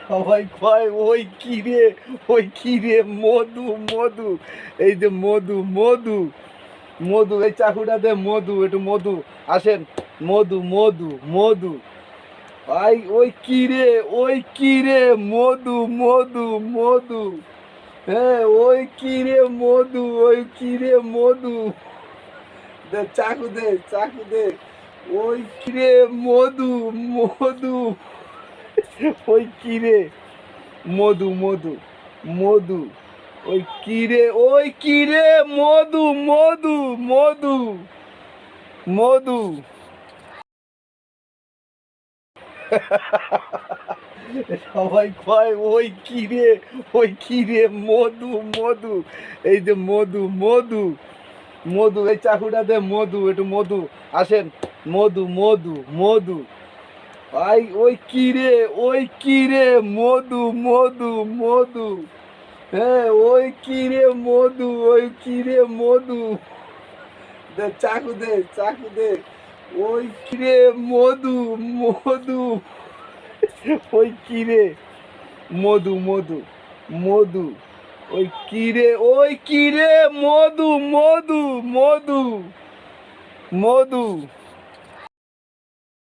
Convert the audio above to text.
সবাই কয় ওই কি রে, ওই কি রে, মধু মধু। এই যে মধু মধু মধু, এই চাকুটা দে, মধু, একটু মধু আসেন। মধু মধু মধু, ভাই ওই কি রে, ওই কি রে, মধু মধু মধু। হ্যাঁ ওই কি রে মধু, ওই কি রে মধু। দে চাকু দে, চাকু দে। ওই কি রে মধু মধু, ওই কি রে, মধু মধু মধু। ওই কি রে, ওই কি রে, মধু মধু মধু মধু। সবাই কয় ওই কি রে, ওই কি রে, মধু মধু। এই যে মধু মধু মধু, এই চাকুটা দে, মধু, একটু মধু আসেন। মধু মধু মধু, ভাই ওই কি রে, ওই কি রে, মধু মধু মধু। হ্যাঁ ওই কি রে মধু, ওই কি রে মধু। দে চাকু দে, চাকু দে। ওই কি রে মধু মধু, ওই কি রে, মধু মধু মধু। ওই কি রে, ওই কি রে, মধু মধু মধু মধু।